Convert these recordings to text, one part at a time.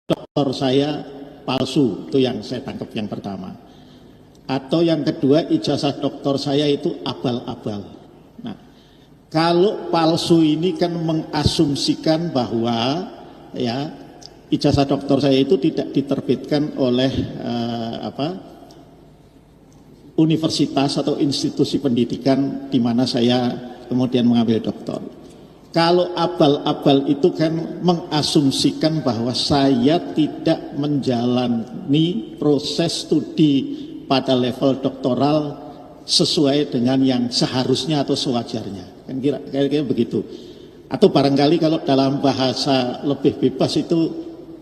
doktor saya palsu, itu yang saya tangkap yang pertama. Atau yang kedua, ijazah doktor saya itu abal-abal. Nah, kalau palsu ini kan mengasumsikan bahwa ya ijazah doktor saya itu tidak diterbitkan oleh universitas atau institusi pendidikan di mana saya kemudian mengambil doktor. Kalau abal-abal itu kan mengasumsikan bahwa saya tidak menjalani proses studi pada level doktoral sesuai dengan yang seharusnya atau sewajarnya. Kan kira-kira begitu. Atau barangkali kalau dalam bahasa lebih bebas itu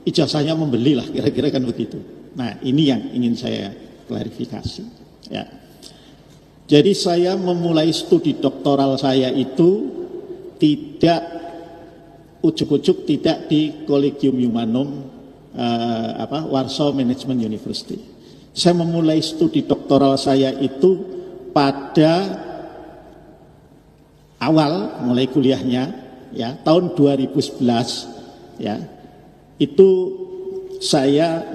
ijazahnya membeli lah, kira-kira kan begitu. Nah, ini yang ingin saya klarifikasi. Ya. Jadi saya memulai studi doktoral saya itu tidak ujuk-ujuk tidak di Collegium Humanum Warsaw Management University. Saya memulai studi doktoral saya itu pada awal mulai kuliahnya ya tahun 2011 ya. Itu saya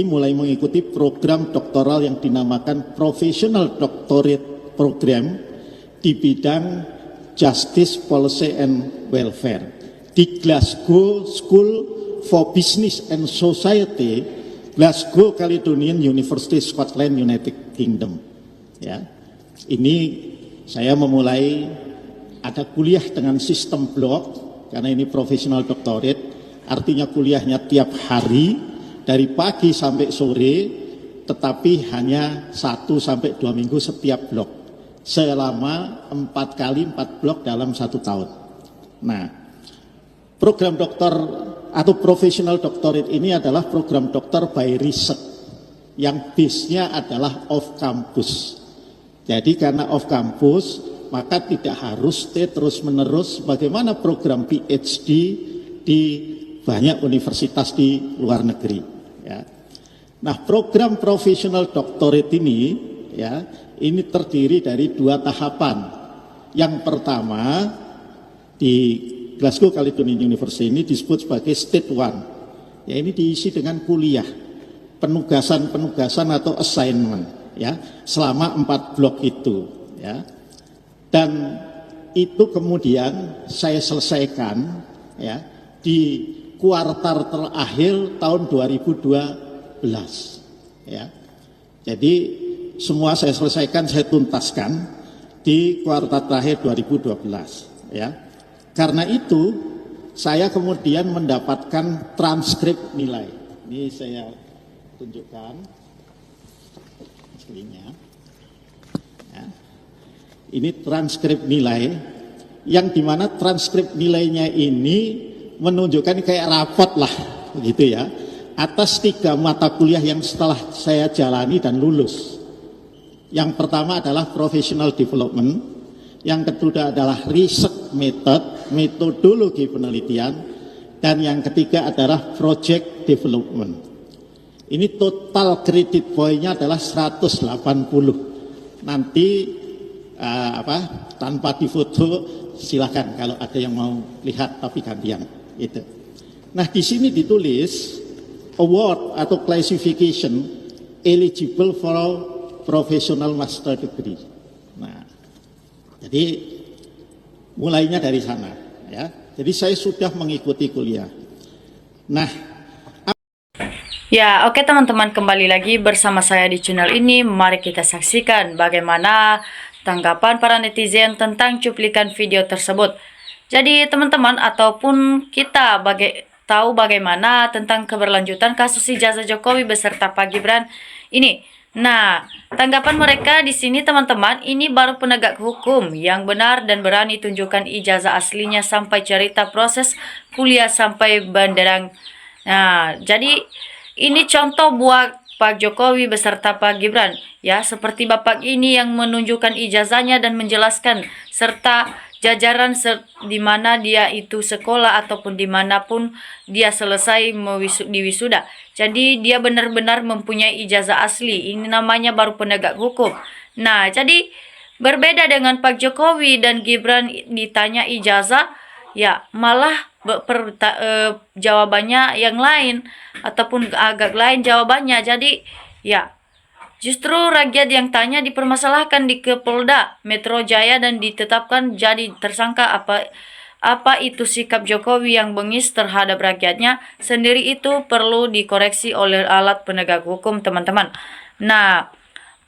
mulai mengikuti program doktoral yang dinamakan Professional Doctorate Program di bidang Justice, Policy and Welfare di Glasgow School for Business and Society, Glasgow Caledonian University, Scotland, United Kingdom. Ya, ini saya memulai ada kuliah dengan sistem blok karena ini professional doctorate, artinya kuliahnya tiap hari dari pagi sampai sore, tetapi hanya 1 sampai 2 minggu setiap blok. Selama 4 kali 4 blok dalam 1 tahun. Nah, program doktor atau professional doctorate ini adalah program doktor by research yang base-nya adalah off campus. Jadi karena off campus, maka tidak harus stay terus menerus bagaimana program PhD di banyak universitas di luar negeri. Ya. Nah, program professional doctorate ini ya, ini terdiri dari 2 tahapan. Yang pertama di Glasgow Caledonian University ini disebut sebagai State 1. Ya, ini diisi dengan kuliah, penugasan atau assignment ya, selama 4 blok itu ya. Dan itu kemudian saya selesaikan ya di kuartal terakhir tahun 2012 ya. Jadi semua saya selesaikan, saya tuntaskan di kuartal terakhir 2012 ya. Karena itu saya kemudian mendapatkan transkrip nilai. Ini saya tunjukkan aslinya. Ya. Ini transkrip nilai yang dimana transkrip nilainya ini menunjukkan kayak rapot lah begitu ya, atas 3 mata kuliah yang setelah saya jalani dan lulus. Yang pertama adalah professional development, yang kedua adalah research method, metodologi penelitian, dan yang ketiga adalah project development. Ini total credit point-nya adalah 180. Nanti tanpa difoto silakan kalau ada yang mau lihat, tapi gantian itu. Nah, di sini ditulis award atau classification eligible for professional master degree. Nah, jadi mulainya dari sana ya. Jadi saya sudah mengikuti kuliah. Nah, ya, oke teman-teman, kembali lagi bersama saya di channel ini. Mari kita saksikan bagaimana tanggapan para netizen tentang cuplikan video tersebut. Jadi teman-teman ataupun kita tahu bagaimana tentang keberlanjutan kasus ijazah Jokowi beserta Pak Gibran ini. Nah, tanggapan mereka di sini teman-teman, ini baru penegak hukum yang benar dan berani tunjukkan ijazah aslinya sampai cerita proses kuliah sampai banderang. Nah, jadi ini contoh buat Pak Jokowi beserta Pak Gibran ya, seperti Bapak ini yang menunjukkan ijazahnya dan menjelaskan serta jajaran di mana dia itu sekolah ataupun dimanapun dia selesai di wisuda. Jadi dia benar-benar mempunyai ijazah asli. Ini namanya baru penegak hukum. Nah, jadi berbeda dengan Pak Jokowi dan Gibran ditanya ijazah, ya malah jawabannya yang lain ataupun agak lain jawabannya. Jadi ya justru rakyat yang tanya dipermasalahkan di Polda Metro Jaya dan ditetapkan jadi tersangka. Apa itu sikap Jokowi yang bengis terhadap rakyatnya sendiri itu perlu dikoreksi oleh alat penegak hukum, teman-teman. Nah,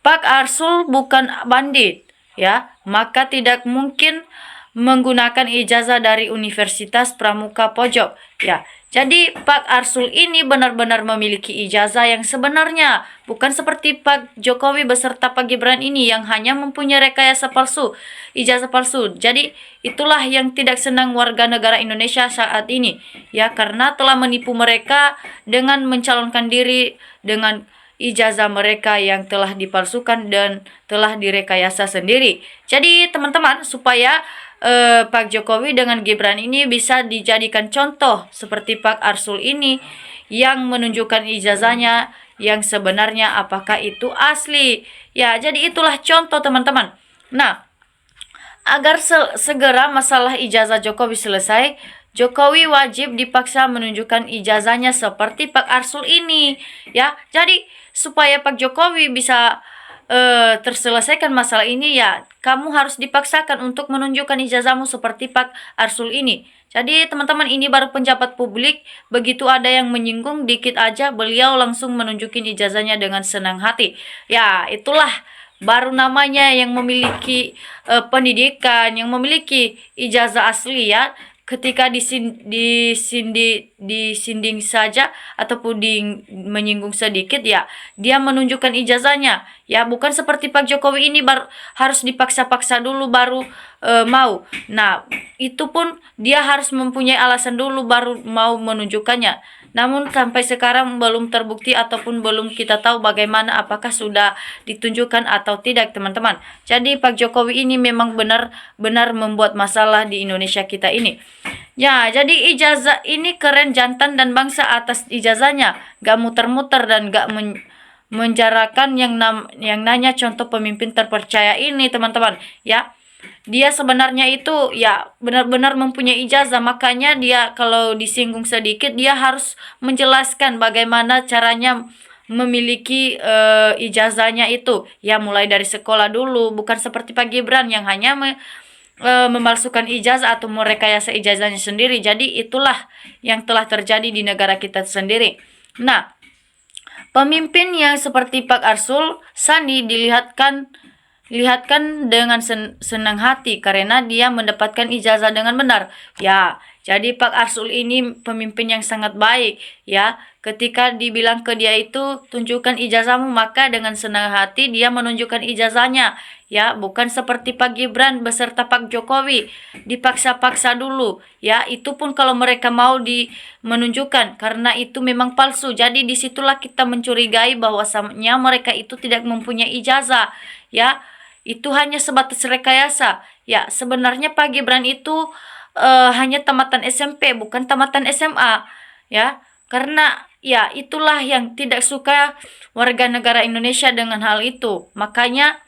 Pak Arsul bukan bandit, ya, maka tidak mungkin menggunakan ijazah dari Universitas Pramuka Pojok, ya. Jadi Pak Arsul ini benar-benar memiliki ijazah yang sebenarnya, bukan seperti Pak Jokowi beserta Pak Gibran ini yang hanya mempunyai rekayasa palsu, ijazah palsu. Jadi itulah yang tidak senang warga negara Indonesia saat ini, ya, karena telah menipu mereka dengan mencalonkan diri dengan ijazah mereka yang telah dipalsukan dan telah direkayasa sendiri. Jadi teman-teman, supaya Pak Jokowi dengan Gibran ini bisa dijadikan contoh seperti Pak Arsul ini yang menunjukkan ijazahnya yang sebenarnya apakah itu asli. Ya, jadi itulah contoh, teman-teman. Nah, agar segera masalah ijazah Jokowi selesai, Jokowi wajib dipaksa menunjukkan ijazahnya seperti Pak Arsul ini, ya. Jadi supaya Pak Jokowi bisa terselesaikan masalah ini, ya kamu harus dipaksakan untuk menunjukkan ijazahmu seperti Pak Arsul ini. Jadi teman-teman, ini baru penjabat publik, begitu ada yang menyinggung dikit aja beliau langsung menunjukin ijazahnya dengan senang hati. Ya, itulah baru namanya yang memiliki pendidikan, yang memiliki ijazah asli, ya. Ketika disinding saja ataupun menyinggung sedikit, ya dia menunjukkan ijazahnya, ya bukan seperti Pak Jokowi ini harus dipaksa-paksa dulu baru mau. Nah, itu pun dia harus mempunyai alasan dulu baru mau menunjukkannya. Namun sampai sekarang belum terbukti ataupun belum kita tahu bagaimana, apakah sudah ditunjukkan atau tidak, teman-teman. Jadi Pak Jokowi ini memang benar-benar membuat masalah di Indonesia kita ini. Ya, jadi ijazah ini keren jantan dan bangsa atas ijazahnya. Gak muter-muter dan gak menjarakan yang nanya contoh pemimpin terpercaya ini, teman-teman. Ya, dia sebenarnya itu ya benar-benar mempunyai ijazah, makanya dia kalau disinggung sedikit dia harus menjelaskan bagaimana caranya memiliki ijazahnya itu, ya mulai dari sekolah dulu, bukan seperti Pak Gibran yang hanya memalsukan ijazah atau merekayasa ijazahnya sendiri. Jadi itulah yang telah terjadi di negara kita sendiri. Nah, pemimpin yang seperti Pak Arsul Sandi dilihatkan dengan senang hati karena dia mendapatkan ijazah dengan benar. Ya, jadi Pak Arsul ini pemimpin yang sangat baik, ya. Ketika dibilang ke dia itu tunjukkan ijazahmu, maka dengan senang hati dia menunjukkan ijazahnya, ya, bukan seperti Pak Gibran beserta Pak Jokowi dipaksa-paksa dulu, ya. Itu pun kalau mereka mau menunjukkan, karena itu memang palsu. Jadi disitulah kita mencurigai bahwasanya mereka itu tidak mempunyai ijazah, ya. Itu hanya sebatas rekayasa. Ya, sebenarnya Pak Gibran itu hanya tamatan SMP, bukan tamatan SMA, ya. Karena ya itulah yang tidak suka warga negara Indonesia dengan hal itu. Makanya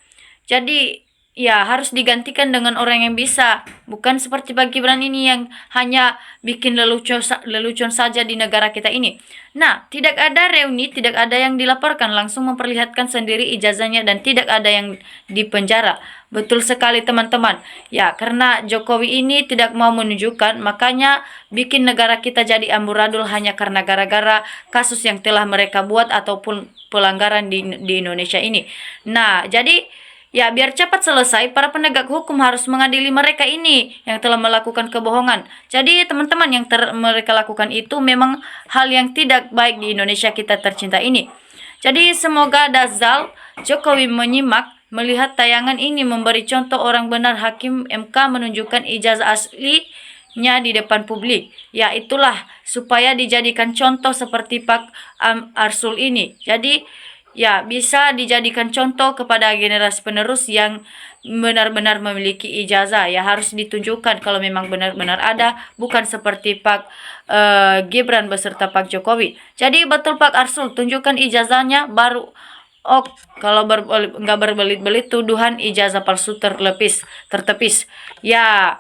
jadi ya harus digantikan dengan orang yang bisa, bukan seperti Pak Gibran ini yang hanya bikin lelucon saja di negara kita ini. Nah, tidak ada reuni, tidak ada yang dilaporkan, langsung memperlihatkan sendiri ijazahnya dan tidak ada yang dipenjara. Betul sekali, teman-teman. Ya, karena Jokowi ini tidak mau menunjukkan, makanya bikin negara kita jadi amburadul hanya karena gara-gara kasus yang telah mereka buat ataupun pelanggaran di Indonesia ini. Nah, jadi ya, biar cepat selesai, para penegak hukum harus mengadili mereka ini yang telah melakukan kebohongan. Jadi teman-teman, yang mereka lakukan itu memang hal yang tidak baik di Indonesia kita tercinta ini. Jadi semoga Dazal Jokowi menyimak, melihat tayangan ini, memberi contoh orang benar. Hakim MK menunjukkan ijazah aslinya di depan publik. Ya, itulah supaya dijadikan contoh seperti Pak Arsul ini. Jadi ya bisa dijadikan contoh kepada generasi penerus yang benar-benar memiliki ijazah. Ya, harus ditunjukkan kalau memang benar-benar ada, bukan seperti Pak Gibran beserta Pak Jokowi. Jadi betul Pak Arsul, tunjukkan ijazahnya baru kalau nggak berbelit-belit tuduhan ijazah palsu tertepis. Ya,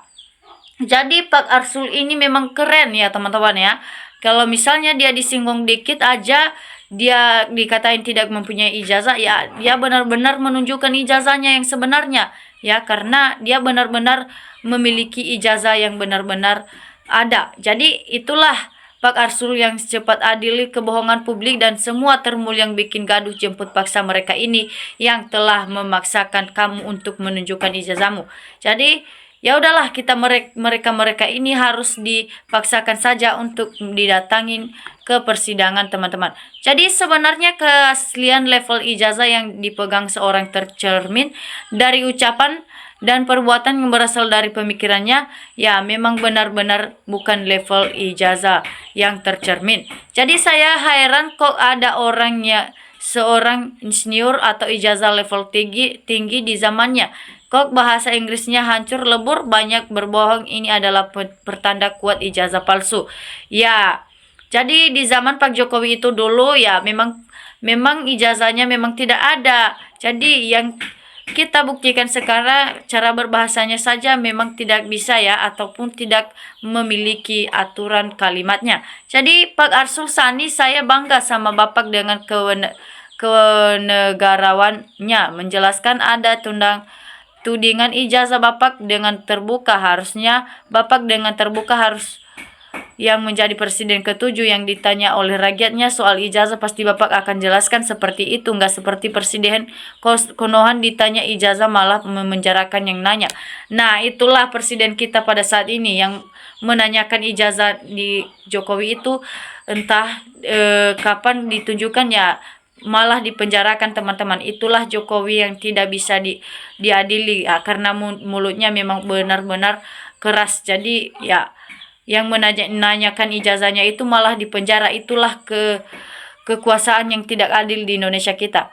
Jadi Pak Arsul ini memang keren ya teman-teman ya. Kalau misalnya dia disinggung dikit aja, dia dikatain tidak mempunyai ijazah, ya dia benar-benar menunjukkan ijazahnya yang sebenarnya ya, karena dia benar-benar memiliki ijazah yang benar-benar ada. Jadi itulah Pak Arsul yang secepat adili kebohongan publik dan semua termul yang bikin gaduh jemput paksa mereka ini yang telah memaksakan kamu untuk menunjukkan ijazahmu. Jadi ya udahlah, kita mereka ini harus dipaksakan saja untuk didatangin ke persidangan teman-teman. Jadi sebenarnya keaslian level ijazah yang dipegang seorang tercermin dari ucapan dan perbuatan yang berasal dari pemikirannya, ya memang benar-benar bukan level ijazah yang tercermin. Jadi saya heran kok ada orangnya seorang insinyur atau ijazah level tinggi di zamannya. Kok bahasa Inggrisnya hancur lebur, banyak berbohong, ini adalah pertanda kuat ijazah palsu. Ya, jadi di zaman Pak Jokowi itu dulu ya memang ijazahnya memang tidak ada. Jadi yang kita buktikan sekarang cara berbahasanya saja memang tidak bisa ya, ataupun tidak memiliki aturan kalimatnya. Jadi Pak Arsul Sani, saya bangga sama Bapak dengan kenegarawannya menjelaskan ada tudingan ijazah Bapak dengan terbuka. Harusnya Bapak dengan terbuka harus yang menjadi presiden ke-7 yang ditanya oleh rakyatnya soal ijazah, pasti Bapak akan jelaskan seperti itu, nggak seperti presiden Konohan ditanya ijazah malah memenjarakan yang nanya. Nah itulah presiden kita pada saat ini yang menanyakan ijazah di Jokowi itu entah kapan ditunjukkan ya malah dipenjarakan teman-teman. Itulah Jokowi yang tidak bisa diadili ya, karena mulutnya memang benar-benar keras. Jadi ya yang menanyakan ijazahnya itu malah dipenjara. Itulah kekuasaan yang tidak adil di Indonesia kita.